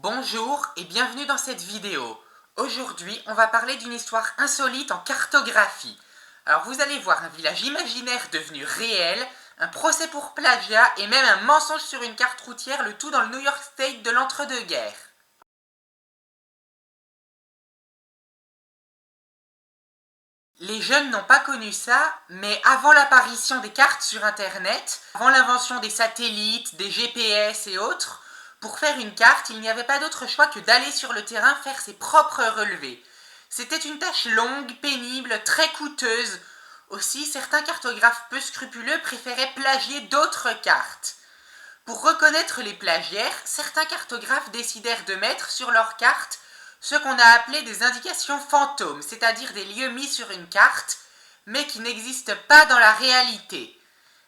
Bonjour et bienvenue dans cette vidéo. Aujourd'hui, on va parler d'une histoire insolite en cartographie. Alors vous allez voir un village imaginaire devenu réel, un procès pour plagiat et même un mensonge sur une carte routière, le tout dans le New York State de l'entre-deux-guerres. Les jeunes n'ont pas connu ça, mais avant l'apparition des cartes sur Internet, avant l'invention des satellites, des GPS et autres, pour faire une carte, il n'y avait pas d'autre choix que d'aller sur le terrain faire ses propres relevés. C'était une tâche longue, pénible, très coûteuse. Aussi, certains cartographes peu scrupuleux préféraient plagier d'autres cartes. Pour reconnaître les plagiaires, certains cartographes décidèrent de mettre sur leurs cartes ce qu'on a appelé des indications fantômes, c'est-à-dire des lieux mis sur une carte, mais qui n'existent pas dans la réalité.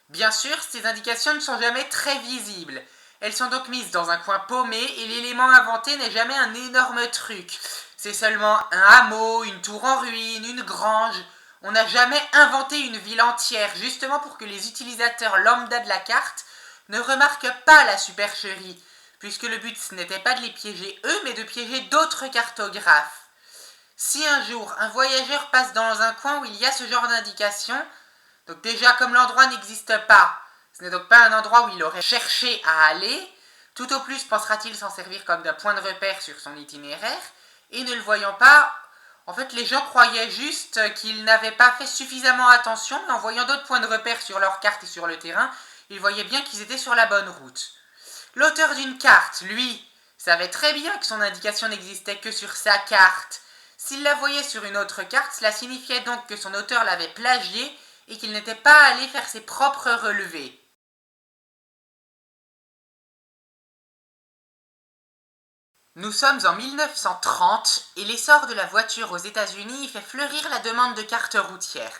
Bien sûr, ces indications ne sont jamais très visibles. Elles sont donc mises dans un coin paumé et l'élément inventé n'est jamais un énorme truc. C'est seulement un hameau, une tour en ruine, une grange. On n'a jamais inventé une ville entière, justement pour que les utilisateurs lambda de la carte ne remarquent pas la supercherie, puisque le but ce n'était pas de les piéger eux, mais de piéger d'autres cartographes. Si un jour un voyageur passe dans un coin où il y a ce genre d'indication, donc déjà comme l'endroit n'existe pas, ce n'est donc pas un endroit où il aurait cherché à aller, tout au plus pensera-t-il s'en servir comme d'un point de repère sur son itinéraire, et ne le voyant pas, en fait les gens croyaient juste qu'ils n'avaient pas fait suffisamment attention, mais en voyant d'autres points de repère sur leur carte et sur le terrain, ils voyaient bien qu'ils étaient sur la bonne route. L'auteur d'une carte, lui, savait très bien que son indication n'existait que sur sa carte. S'il la voyait sur une autre carte, cela signifiait donc que son auteur l'avait plagiée et qu'il n'était pas allé faire ses propres relevés. Nous sommes en 1930 et l'essor de la voiture aux États-Unis fait fleurir la demande de cartes routières.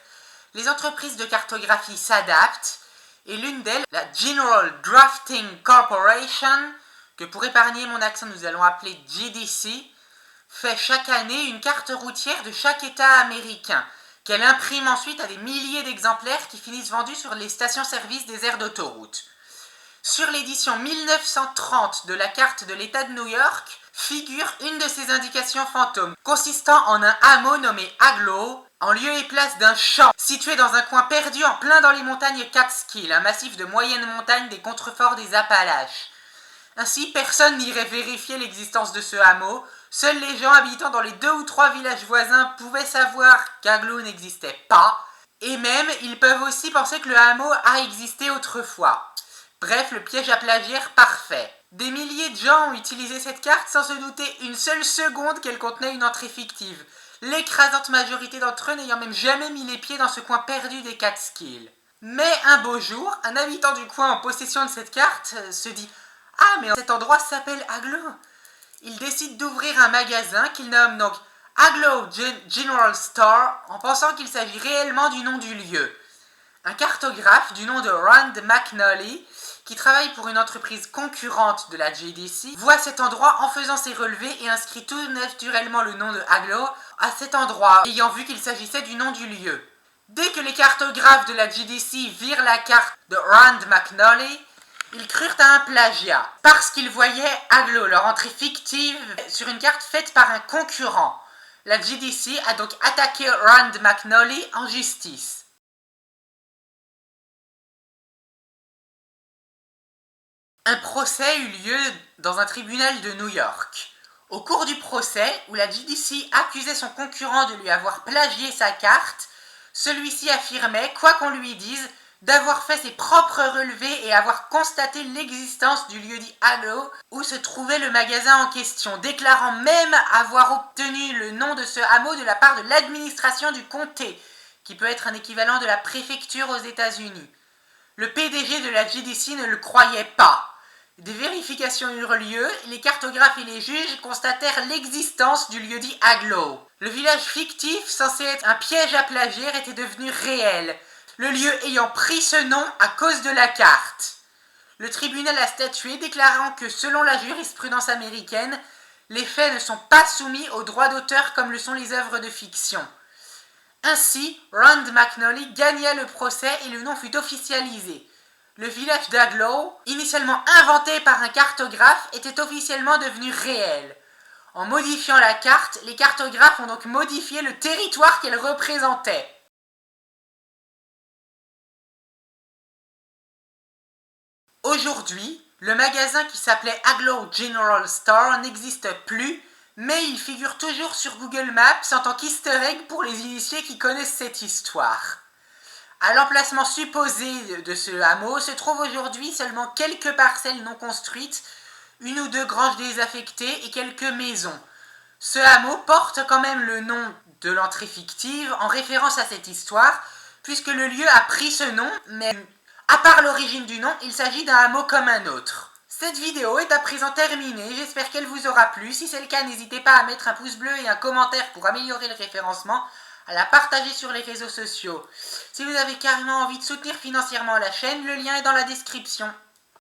Les entreprises de cartographie s'adaptent et l'une d'elles, la General Drafting Corporation, que pour épargner mon accent nous allons appeler GDC, fait chaque année une carte routière de chaque État américain, qu'elle imprime ensuite à des milliers d'exemplaires qui finissent vendus sur les stations-service des aires d'autoroute. Sur l'édition 1930 de la carte de l'État de New York figure une de ces indications fantômes, consistant en un hameau nommé Agloe, en lieu et place d'un champ situé dans un coin perdu en plein dans les montagnes Catskill, un massif de moyenne montagne des contreforts des Appalaches. Ainsi, personne n'irait vérifier l'existence de ce hameau. Seuls les gens habitant dans les 2 ou 3 villages voisins pouvaient savoir qu'Agloe n'existait pas, et même ils peuvent aussi penser que le hameau a existé autrefois. Bref, le piège à plagiaire parfait. Des milliers de gens ont utilisé cette carte sans se douter une seule seconde qu'elle contenait une entrée fictive, l'écrasante majorité d'entre eux n'ayant même jamais mis les pieds dans ce coin perdu des Catskills. Mais un beau jour, un habitant du coin en possession de cette carte se dit « Ah, mais cet endroit s'appelle Agloe !» Il décide d'ouvrir un magasin qu'il nomme donc Agloe General Store en pensant qu'il s'agit réellement du nom du lieu. Un cartographe du nom de Rand McNally, qui travaille pour une entreprise concurrente de la JDC, voit cet endroit en faisant ses relevés et inscrit tout naturellement le nom de Agloe à cet endroit, ayant vu qu'il s'agissait du nom du lieu. Dès que les cartographes de la JDC virent la carte de Rand McNally, ils crurent à un plagiat, parce qu'ils voyaient Agloe, leur entrée fictive, sur une carte faite par un concurrent. La JDC a donc attaqué Rand McNally en justice. Un procès eut lieu dans un tribunal de New York. Au cours du procès, où la JDC accusait son concurrent de lui avoir plagié sa carte, celui-ci affirmait, quoi qu'on lui dise, d'avoir fait ses propres relevés et avoir constaté l'existence du lieu-dit Agloe où se trouvait le magasin en question, déclarant même avoir obtenu le nom de ce hameau de la part de l'administration du comté, qui peut être un équivalent de la préfecture aux États-Unis. Le PDG de la JDC ne le croyait pas. Des vérifications eurent lieu, les cartographes et les juges constatèrent l'existence du lieu-dit Agloe. Le village fictif, censé être un piège à plagiaire, était devenu réel, le lieu ayant pris ce nom à cause de la carte. Le tribunal a statué, déclarant que, selon la jurisprudence américaine, les faits ne sont pas soumis aux droits d'auteur comme le sont les œuvres de fiction. Ainsi, Rand McNally gagna le procès et le nom fut officialisé. le village d'Aglow, initialement inventé par un cartographe, était officiellement devenu réel. En modifiant la carte, les cartographes ont donc modifié le territoire qu'elle représentait. Aujourd'hui, le magasin qui s'appelait Aglow General Store n'existe plus, mais il figure toujours sur Google Maps en tant qu'easter egg pour les initiés qui connaissent cette histoire. À l'emplacement supposé de ce hameau se trouvent aujourd'hui seulement quelques parcelles non construites, une ou deux granges désaffectées et quelques maisons. Ce hameau porte quand même le nom de l'entrée fictive en référence à cette histoire, puisque le lieu a pris ce nom, mais à part l'origine du nom, il s'agit d'un hameau comme un autre. Cette vidéo est à présent terminée, j'espère qu'elle vous aura plu. Si c'est le cas, n'hésitez pas à mettre un pouce bleu et un commentaire pour améliorer le référencement, à la partager sur les réseaux sociaux. Si vous avez carrément envie de soutenir financièrement la chaîne, le lien est dans la description.